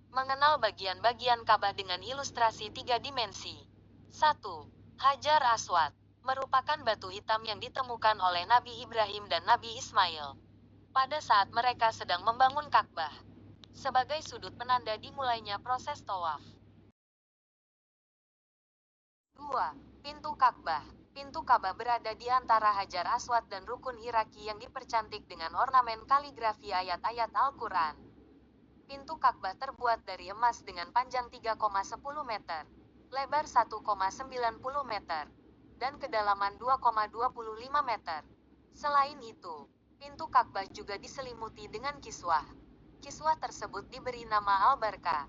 Mengenal bagian-bagian Ka'bah dengan ilustrasi 3 dimensi. 1. Hajar Aswad merupakan batu hitam yang ditemukan oleh Nabi Ibrahim dan Nabi Ismail pada saat mereka sedang membangun Ka'bah, sebagai sudut penanda dimulainya proses tawaf. 2. Pintu Ka'bah. Pintu Ka'bah berada di antara Hajar Aswad dan Rukun Iraki yang dipercantik dengan ornamen kaligrafi ayat-ayat Al-Quran. Pintu Ka'bah terbuat dari emas dengan panjang 3,10 meter, lebar 1,90 meter, dan kedalaman 2,25 meter. Selain itu, pintu Ka'bah juga diselimuti dengan kiswah. Kiswah tersebut diberi nama Al-Barka.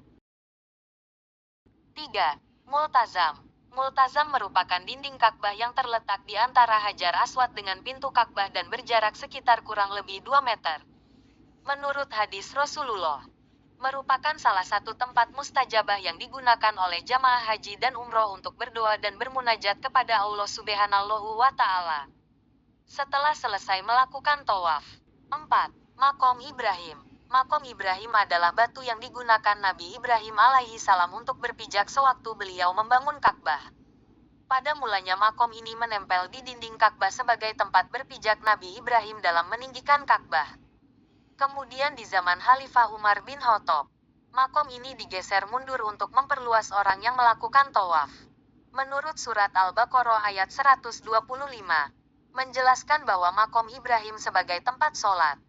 3. Multazam. Multazam merupakan dinding Ka'bah yang terletak di antara Hajar Aswad dengan pintu Ka'bah dan berjarak sekitar kurang lebih 2 meter. Menurut hadis Rasulullah, merupakan salah satu tempat mustajabah yang digunakan oleh jamaah haji dan umroh untuk berdoa dan bermunajat kepada Allah Subhanahu wa Ta'ala setelah selesai melakukan tawaf. 4. Makom Ibrahim. Makom Ibrahim adalah batu yang digunakan Nabi Ibrahim alaihi salam untuk berpijak sewaktu beliau membangun Ka'bah. Pada mulanya makom ini menempel di dinding Ka'bah sebagai tempat berpijak Nabi Ibrahim dalam meninggikan Ka'bah. Kemudian di zaman Khalifah Umar bin Khattab, makom ini digeser mundur untuk memperluas orang yang melakukan tawaf. Menurut surat Al-Baqarah ayat 125, menjelaskan bahwa makom Ibrahim sebagai tempat sholat,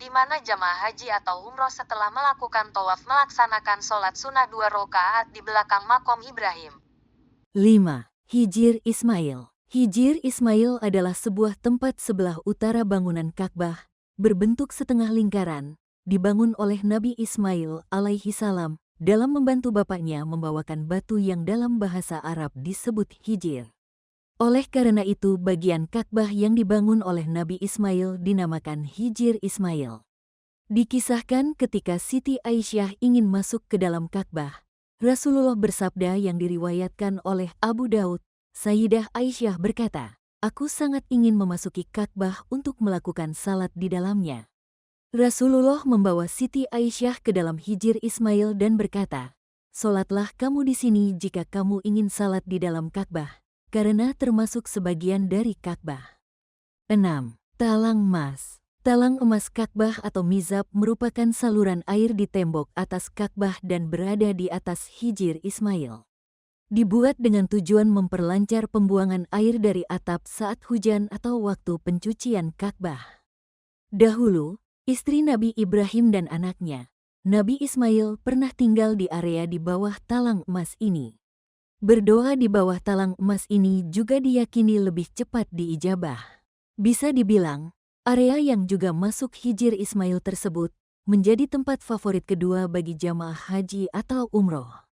di mana jamaah haji atau umroh setelah melakukan tawaf melaksanakan sholat sunnah 2 rakaat di belakang makom Ibrahim. 5. Hijr Ismail. Hijr Ismail adalah sebuah tempat sebelah utara bangunan Ka'bah, berbentuk setengah lingkaran, dibangun oleh Nabi Ismail alaihi salam dalam membantu bapaknya membawakan batu yang dalam bahasa Arab disebut hijr. Oleh karena itu bagian Ka'bah yang dibangun oleh Nabi Ismail dinamakan Hijr Ismail. Dikisahkan ketika Siti Aisyah ingin masuk ke dalam Ka'bah, Rasulullah bersabda yang diriwayatkan oleh Abu Daud, Sayyidah Aisyah berkata, "Aku sangat ingin memasuki Ka'bah untuk melakukan salat di dalamnya." Rasulullah membawa Siti Aisyah ke dalam Hijr Ismail dan berkata, "Salatlah kamu di sini jika kamu ingin salat di dalam Ka'bah, karena termasuk sebagian dari Ka'bah." 6. Talang emas. Talang emas Ka'bah atau mizab merupakan saluran air di tembok atas Ka'bah dan berada di atas Hijr Ismail. Dibuat dengan tujuan memperlancar pembuangan air dari atap saat hujan atau waktu pencucian Ka'bah. Dahulu, istri Nabi Ibrahim dan anaknya, Nabi Ismail pernah tinggal di area di bawah talang emas ini. Berdoa di bawah talang emas ini juga diyakini lebih cepat diijabah. Bisa dibilang, area yang juga masuk Hijr Ismail tersebut menjadi tempat favorit kedua bagi jamaah haji atau umroh.